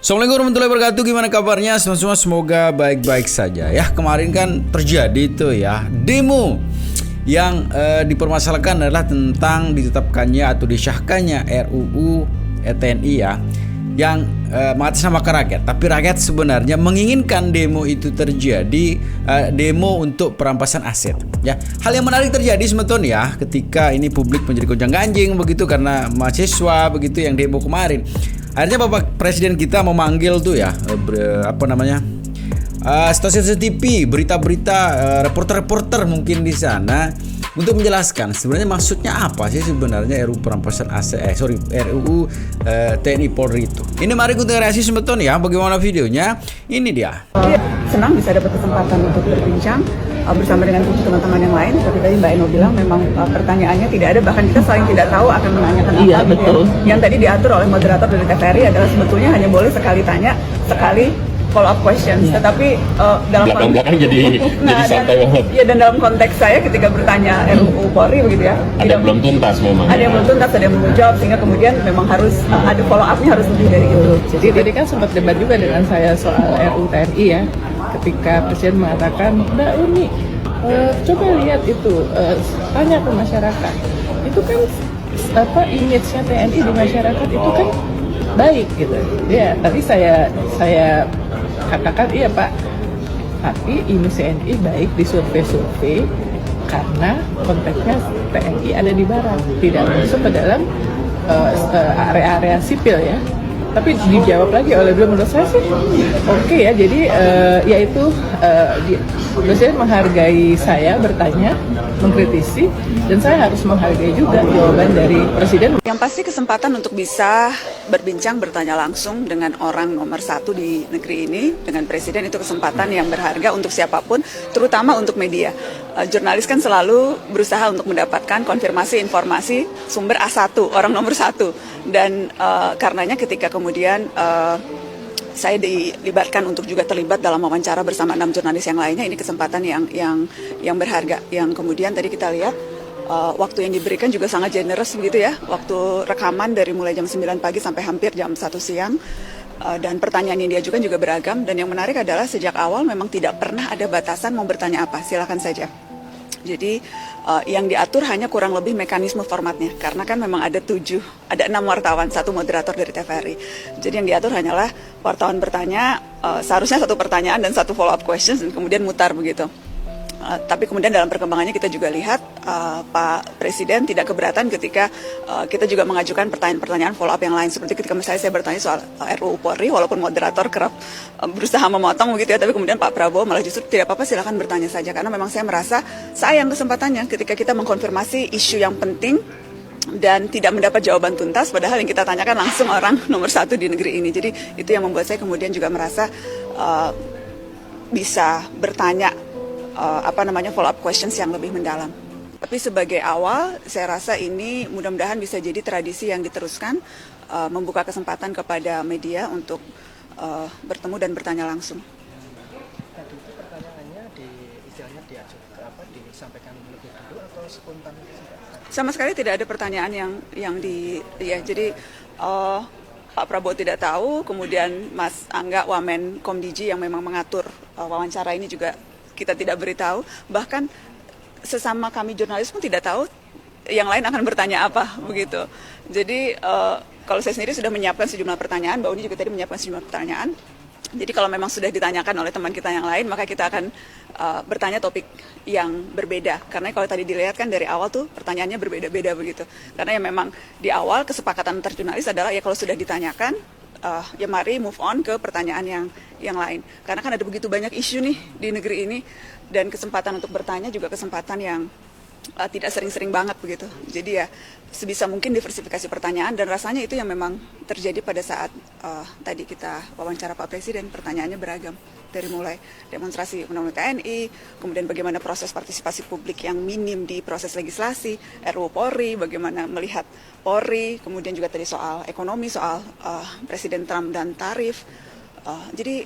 Assalamualaikum warahmatullahi wabarakatuh. Gimana kabarnya semua? Semoga baik-baik saja ya. Kemarin kan terjadi tuh ya demo yang dipermasalahkan adalah tentang ditetapkannya atau disahkannya RUU TNI ya, yang mengatasnamakan rakyat. Tapi rakyat sebenarnya menginginkan demo itu terjadi, demo untuk perampasan aset ya. Hal yang menarik terjadi sebetulnya ya, ketika ini publik menjadi gonjang-ganjing begitu karena mahasiswa begitu yang demo kemarin. Akhirnya Bapak Presiden kita memanggil tuh ya stasiun TV, berita-berita, reporter-reporter mungkin di sana untuk menjelaskan sebenarnya maksudnya apa sih sebenarnya RUU perampasan aset RUU TNI Polri itu. Ini mari kita reaksi sebetulnya ya, bagaimana videonya. Ini dia. Senang bisa dapat kesempatan untuk berbincang bersama dengan teman-teman yang lain. Seperti tadi Mbak Eno bilang, memang pertanyaannya tidak ada, bahkan kita saling tidak tahu akan menanyakan apa. Iya, betul. Yang tadi diatur oleh moderator dari TVRI adalah sebetulnya hanya boleh sekali tanya, sekali follow up questions. Tetapi dalam belakang jadi santai banget. Ya, dan dalam konteks saya ketika bertanya RUU Polri begitu ya. Ada yang belum tuntas memang. Ada yang belum tuntas, ada yang belum jawab, sehingga kemudian memang harus ada follow up-nya harus lebih dari itu. Jadi tadi kan sempat debat juga dengan saya soal RUU TNI ya, ketika Presiden mengatakan, Mbak Uni, coba lihat itu, tanya ke masyarakat, itu kan image-nya TNI di masyarakat itu kan baik gitu. Ya, tadi saya katakan iya Pak, tapi image TNI baik di survei-survei karena konteksnya TNI ada di barat, tidak masuk ke dalam area-area sipil ya. Tapi dijawab lagi oleh beliau, menurut saya sih oke ya. Jadi yaitu Presiden menghargai saya bertanya, mengkritisi, dan saya harus menghargai juga jawaban dari Presiden. Yang pasti kesempatan untuk bisa berbincang, bertanya langsung dengan orang nomor satu di negeri ini, dengan Presiden, itu kesempatan yang berharga untuk siapapun, terutama untuk media. Jurnalis kan selalu berusaha untuk mendapatkan konfirmasi informasi sumber A1, orang nomor satu. Dan karenanya ketika kemudian saya dilibatkan untuk juga terlibat dalam wawancara bersama 6 jurnalis yang lainnya, ini kesempatan yang berharga. Yang kemudian tadi kita lihat waktu yang diberikan juga sangat generous begitu ya. Waktu rekaman dari mulai jam 9 pagi sampai hampir jam 1 siang. Dan pertanyaan yang diajukan juga beragam. Dan yang menarik adalah sejak awal memang tidak pernah ada batasan mau bertanya apa, silakan saja. Jadi yang diatur hanya kurang lebih mekanisme formatnya, karena kan memang ada 6 wartawan, 1 moderator dari TVRI. Jadi yang diatur hanyalah wartawan bertanya, seharusnya 1 pertanyaan dan 1 follow up questions, dan kemudian mutar begitu. Tapi kemudian dalam perkembangannya kita juga lihat Pak Presiden tidak keberatan ketika kita juga mengajukan pertanyaan-pertanyaan follow up yang lain. Seperti ketika misalnya saya bertanya soal RUU Polri, walaupun moderator kerap berusaha memotong begitu ya, tapi kemudian Pak Prabowo malah justru tidak apa-apa, silakan bertanya saja. Karena memang saya merasa sayang kesempatannya ketika kita mengkonfirmasi isu yang penting dan tidak mendapat jawaban tuntas, padahal yang kita tanyakan langsung orang nomor 1 di negeri ini. Jadi itu yang membuat saya kemudian juga merasa bisa bertanya follow up questions yang lebih mendalam. Tapi sebagai awal, saya rasa ini mudah-mudahan bisa jadi tradisi yang diteruskan, membuka kesempatan kepada media untuk bertemu dan bertanya langsung. Tadi itu pertanyaannya disampaikan lebih dulu atau spontan? Sama sekali tidak ada pertanyaan jadi Pak Prabowo tidak tahu, kemudian Mas Angga Wamen Komdiji yang memang mengatur wawancara ini juga kita tidak beritahu, bahkan sesama kami jurnalis pun tidak tahu yang lain akan bertanya apa begitu. Jadi kalau saya sendiri sudah menyiapkan sejumlah pertanyaan, Mbak Uni juga tadi menyiapkan sejumlah pertanyaan. Jadi kalau memang sudah ditanyakan oleh teman kita yang lain, maka kita akan bertanya topik yang berbeda. Karena kalau tadi dilihat kan dari awal tuh pertanyaannya berbeda-beda begitu. Karena ya memang di awal kesepakatan antar jurnalis adalah ya kalau sudah ditanyakan, ya mari move on ke pertanyaan yang lain. Karena kan ada begitu banyak isu nih di negeri ini, dan kesempatan untuk bertanya juga kesempatan yang tidak sering-sering banget begitu. Jadi ya sebisa mungkin diversifikasi pertanyaan, dan rasanya itu yang memang terjadi pada saat tadi kita wawancara Pak Presiden. Pertanyaannya beragam, dari mulai demonstrasi undang-undang TNI, kemudian bagaimana proses partisipasi publik yang minim di proses legislasi, RUU Polri, bagaimana melihat Polri, kemudian juga tadi soal ekonomi, soal Presiden Trump dan tarif. Jadi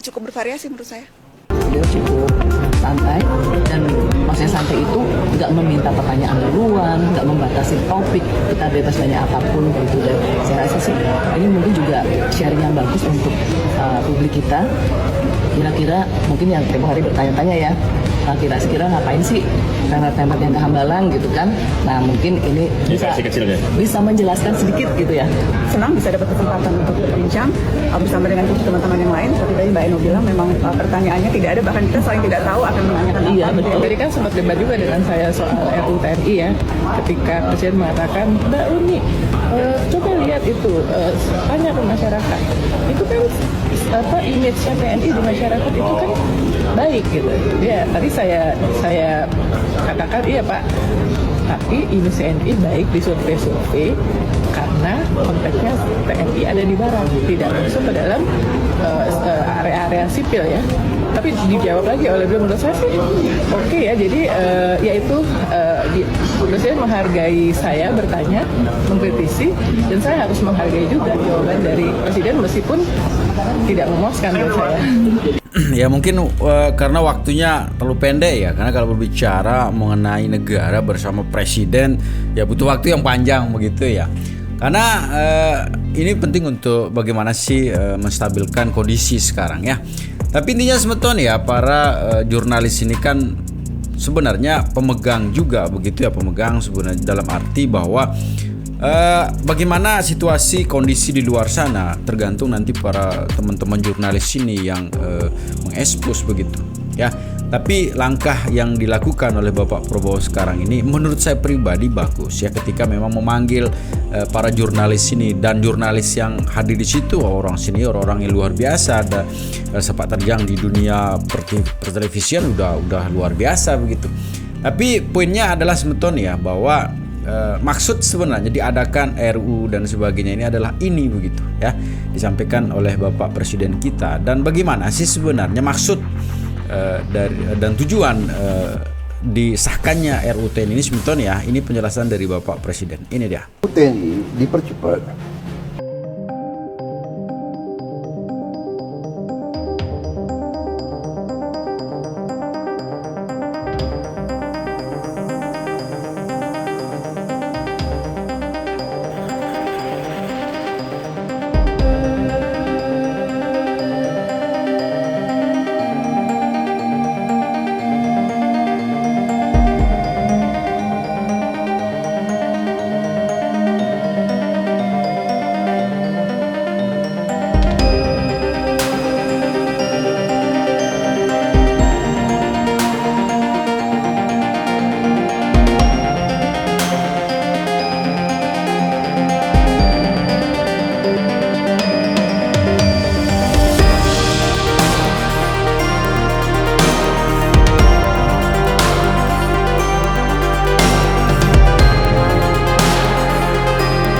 cukup bervariasi menurut saya. Beliau cukup santai dan saya santai itu nggak meminta pertanyaan duluan, nggak membatasi topik, kita bebas nanya apapun gitu. Dan saya rasa sih ini mungkin juga sharing yang bagus untuk publik kita. Kira-kira mungkin yang tempoh hari bertanya-tanya ya, kira-kira ngapain sih tempat yang ke Hambalang gitu kan. Nah mungkin ini bisa menjelaskan sedikit gitu ya. Senang bisa dapat kesempatan untuk berbincang bersama dengan teman-teman yang lain. Seperti tadi Mbak Eno bilang, memang pertanyaannya tidak ada, bahkan kita saling tidak tahu akan menanyakan apa. Iya betul. Tadi kan sempat debat juga dengan saya soal RUU TNI ya, ketika Presiden mengatakan, Mbak Uni, coba lihat itu, tanya ke masyarakat. Itu kan image-nya TNI di masyarakat itu kan baik gitu. Ya tadi saya katakan iya Pak, tapi image TNI baik di survei-survei karena konteksnya TNI ada di barat, tidak masuk ke dalam area-area sipil ya. Tapi dijawab lagi oleh beliau, menurut saya sih oke ya. Jadi yaitu Presiden menghargai saya bertanya, mengkritisi, dan saya harus menghargai juga jawaban dari Presiden meskipun tidak memuaskan buat saya. Ya mungkin karena waktunya terlalu pendek ya, karena kalau berbicara mengenai negara bersama presiden ya butuh waktu yang panjang begitu ya. Karena ini penting untuk bagaimana sih menstabilkan kondisi sekarang ya. Tapi intinya sebetulnya ya para jurnalis ini kan sebenarnya pemegang juga begitu ya, pemegang sebenarnya dalam arti bahwa bagaimana situasi kondisi di luar sana tergantung nanti para teman-teman jurnalis ini yang mengekspos begitu ya. Tapi langkah yang dilakukan oleh Bapak Prabowo sekarang ini menurut saya pribadi bagus ya, ketika memang memanggil para jurnalis ini, dan jurnalis yang hadir di situ orang senior, orang yang luar biasa, ada sepak terjang di dunia pertelevisian udah luar biasa begitu. Tapi poinnya adalah sebetulnya bahwa maksud sebenarnya diadakan RUU dan sebagainya ini adalah ini begitu ya, disampaikan oleh Bapak Presiden kita. Dan bagaimana sih sebenarnya maksud dan tujuan disahkannya RUU TNI ini sebetulnya ya, ini penjelasan dari Bapak Presiden. Ini dia. TNI dipercepat.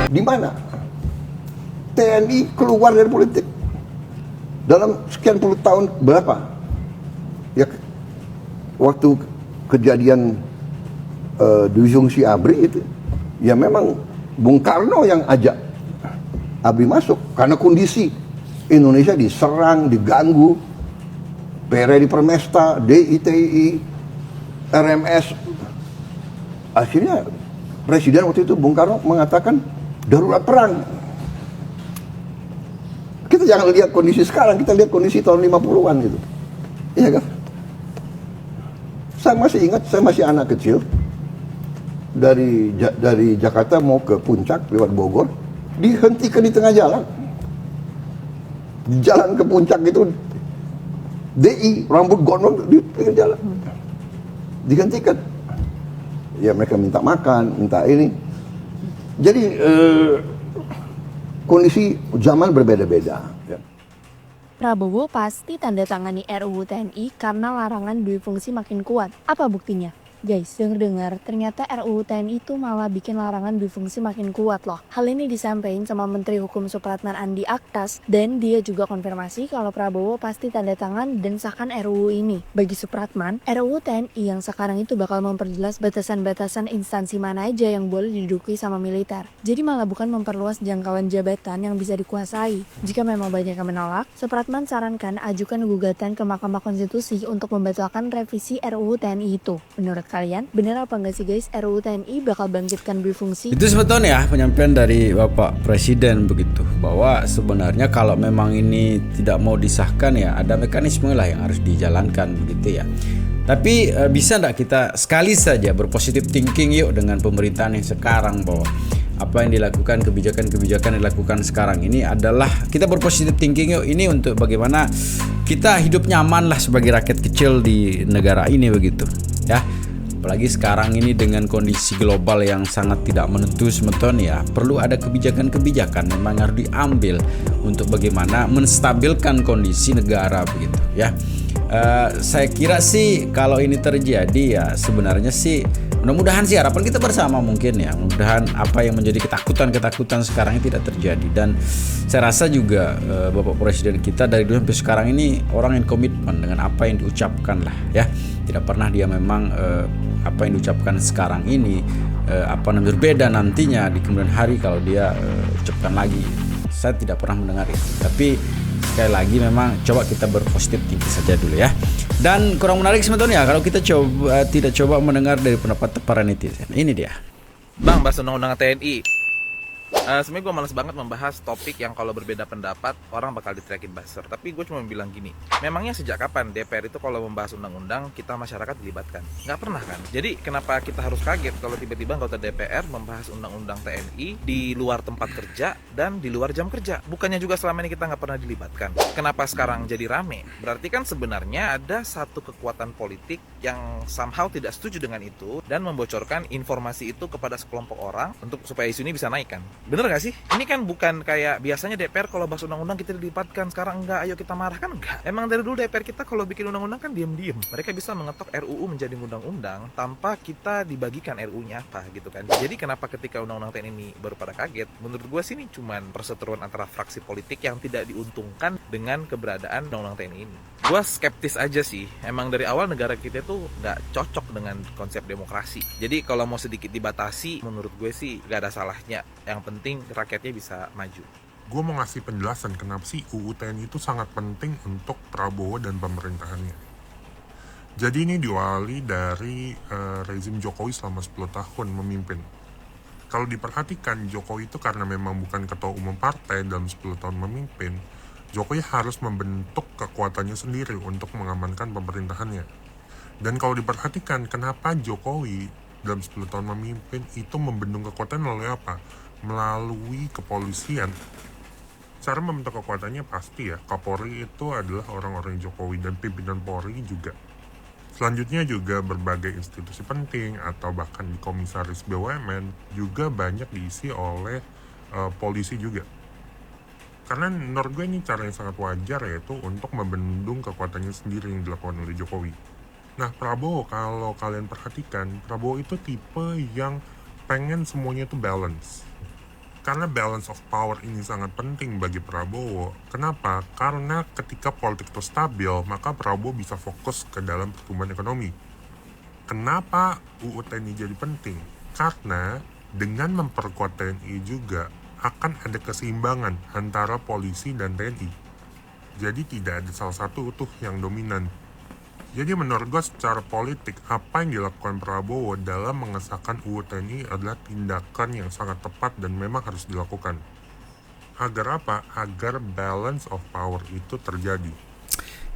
Di mana TNI keluar dari politik dalam sekian puluh tahun? Berapa ya waktu kejadian disjungsi ABRI itu ya, memang Bung Karno yang ajak ABRI masuk karena kondisi Indonesia diserang, diganggu, PRI Permesta, DITI, RMS. Akhirnya Presiden waktu itu Bung Karno mengatakan darurat perang. Kita jangan lihat kondisi sekarang, kita lihat kondisi tahun 50-an gitu. Iya kan? Saya masih ingat, saya masih anak kecil, dari Jakarta mau ke Puncak lewat Bogor, dihentikan di tengah jalan. Jalan ke Puncak itu DI rambut gondrong di tengah jalan, dihentikan. Ya mereka minta makan, minta ini. Jadi kondisi zaman berbeda-beda. Ya. Prabowo pasti tanda tangani RUU TNI karena larangan dui fungsi makin kuat. Apa buktinya? Guys, dengar-dengar ternyata RUU TNI itu malah bikin larangan dui fungsi makin kuat loh. Hal ini disampaikan sama Menteri Hukum Supratman Andi Aktas, dan dia juga konfirmasi kalau Prabowo pasti tanda tangan dan sahkan RUU ini. Bagi Supratman, RUU TNI yang sekarang itu bakal memperjelas batasan-batasan instansi mana aja yang boleh diduduki sama militer. Jadi malah bukan memperluas jangkauan jabatan yang bisa dikuasai. Jika memang banyak yang menolak, Supratman sarankan ajukan gugatan ke Mahkamah Konstitusi untuk membatalkan revisi RUU TNI itu. Menurut kalian, bener apa nggak sih guys RUU TNI bakal bangkitkan dui fungsi? Itu sebetulnya ya penyampaian dari Bapak Presiden begitu, bahwa sebenarnya kalau memang ini tidak mau disahkan ya ada mekanisme lah yang harus dijalankan begitu ya. Tapi bisa enggak kita sekali saja berpositif thinking yuk dengan pemerintahan yang sekarang, bahwa apa yang dilakukan, kebijakan-kebijakan yang dilakukan sekarang ini adalah kita berpositif thinking yuk, ini untuk bagaimana kita hidup nyaman lah sebagai rakyat kecil di negara ini begitu ya. Apalagi sekarang ini dengan kondisi global yang sangat tidak menentu semeton ya, perlu ada kebijakan-kebijakan memang harus diambil untuk bagaimana menstabilkan kondisi negara begitu ya. Saya kira sih kalau ini terjadi ya sebenarnya sih mudah-mudahan sih harapan kita bersama mungkin ya, mudah-mudahan apa yang menjadi ketakutan sekarang ini tidak terjadi. Dan saya rasa juga Bapak Presiden kita dari dulu sampai sekarang ini orang yang komitmen dengan apa yang diucapkan lah ya. Tidak pernah dia memang apa yang diucapkan sekarang ini berbeda nantinya di kemudian hari kalau dia ucapkan lagi. Saya tidak pernah mendengar itu. Tapi sekali lagi memang coba kita berpositif tinggi saja dulu ya. Dan kurang menarik sebetulnya kalau kita tidak coba mendengar dari pendapat para netizen. Ini dia. Bang, bahas undang-undang TNI. Sebenarnya gue males banget membahas topik yang kalau berbeda pendapat orang bakal diteriakin buzzer. Tapi gue cuma bilang gini, memangnya sejak kapan DPR itu kalau membahas undang-undang kita masyarakat dilibatkan? Nggak pernah kan? Jadi kenapa kita harus kaget kalau tiba-tiba anggota DPR membahas undang-undang TNI di luar tempat kerja dan di luar jam kerja? Bukannya juga selama ini kita nggak pernah dilibatkan? Kenapa sekarang jadi rame? Berarti kan sebenarnya ada satu kekuatan politik yang somehow tidak setuju dengan itu dan membocorkan informasi itu kepada sekelompok orang untuk supaya isu ini bisa naik kan? Bener gak sih? Ini kan bukan kayak biasanya DPR kalau bahas undang-undang kita dilibatkan, sekarang enggak, ayo kita marah, kan enggak. Emang dari dulu DPR kita kalau bikin undang-undang kan diem-diem. Mereka bisa mengetok RUU menjadi undang-undang tanpa kita dibagikan RUU-nya apa gitu kan. Jadi kenapa ketika undang-undang TNI ini baru pada kaget? Menurut gue sih ini cuman perseteruan antara fraksi politik yang tidak diuntungkan dengan keberadaan undang-undang TNI ini. Gue skeptis aja sih. Emang dari awal negara kita tuh gak cocok dengan konsep demokrasi. Jadi kalau mau sedikit dibatasi, menurut gue sih gak ada salahnya. Yang penting rakyatnya bisa maju. Gue mau ngasih penjelasan kenapa sih UU TNI itu sangat penting untuk Prabowo dan pemerintahannya. Jadi ini diawali dari rezim Jokowi selama 10 tahun memimpin. Kalau diperhatikan, Jokowi itu karena memang bukan ketua umum partai dalam 10 tahun memimpin, Jokowi harus membentuk kekuatannya sendiri untuk mengamankan pemerintahannya. Dan kalau diperhatikan, kenapa Jokowi dalam 10 tahun memimpin itu membendung kekuatan melalui apa? Melalui kepolisian. Cara membentuk kekuatannya pasti ya, Kapolri itu adalah orang-orang Jokowi dan pimpinan Polri juga. Selanjutnya juga berbagai institusi penting atau bahkan di komisaris BUMN juga banyak diisi oleh polisi juga. Karena menurut gue ini cara yang sangat wajar yaitu untuk membendung kekuatannya sendiri yang dilakukan oleh Jokowi. Nah Prabowo, kalau kalian perhatikan, Prabowo itu tipe yang pengen semuanya itu balance. Karena balance of power ini sangat penting bagi Prabowo. Kenapa? Karena ketika politik itu stabil, maka Prabowo bisa fokus ke dalam pertumbuhan ekonomi. Kenapa UU TNI jadi penting? Karena dengan memperkuat TNI juga akan ada keseimbangan antara polisi dan TNI. Jadi tidak ada salah satu utuh yang dominan. Jadi menurut gue secara politik, apa yang dilakukan Prabowo dalam mengesahkan UU TNI adalah tindakan yang sangat tepat dan memang harus dilakukan. Agar apa? Agar balance of power itu terjadi.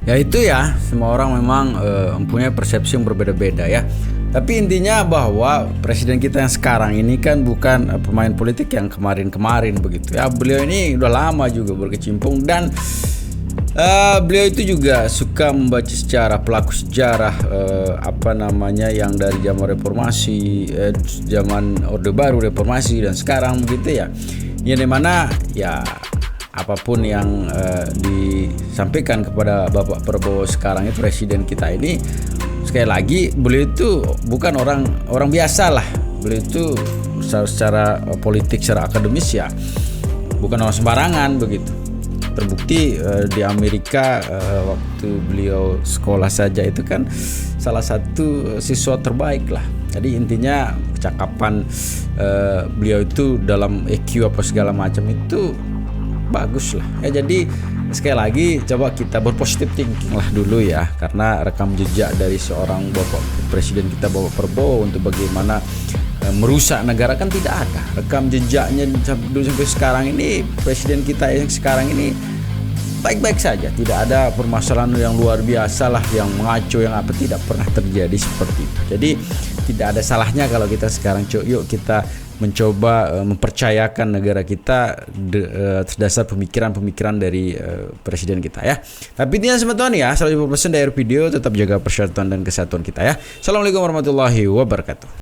Ya itu ya, semua orang memang mempunyai persepsi yang berbeda-beda ya. Tapi intinya bahwa presiden kita yang sekarang ini kan bukan pemain politik yang kemarin-kemarin begitu ya. Beliau ini udah lama juga berkecimpung dan beliau itu juga suka membaca sejarah, pelaku sejarah yang dari zaman reformasi, zaman Orde Baru, reformasi dan sekarang begitu ya. Yang dimana ya apapun yang disampaikan kepada Bapak Prabowo sekarang ini presiden kita ini, sekali lagi beliau itu bukan orang biasa lah. Beliau itu secara politik, secara akademis ya bukan orang sembarangan begitu. Terbukti di Amerika waktu beliau sekolah saja itu kan salah satu siswa terbaik lah. Jadi intinya kecakapan beliau itu dalam EQ apa segala macam itu bagus lah. Ya jadi sekali lagi coba kita berpositif thinking lah dulu ya, karena rekam jejak dari seorang Bapak Presiden kita Bapak Prabowo untuk bagaimana merusak negara kan tidak ada. Rekam jejaknya sampai sekarang ini, presiden kita yang sekarang ini baik-baik saja, tidak ada permasalahan yang luar biasa lah, yang mengaco, yang apa, tidak pernah terjadi seperti itu. Jadi tidak ada salahnya kalau kita sekarang yuk kita mencoba mempercayakan negara kita berdasar pemikiran-pemikiran dari presiden kita ya. Tapi intinya teman-teman ya, 150% dari video, tetap jaga persatuan dan kesatuan kita ya. Assalamualaikum warahmatullahi wabarakatuh.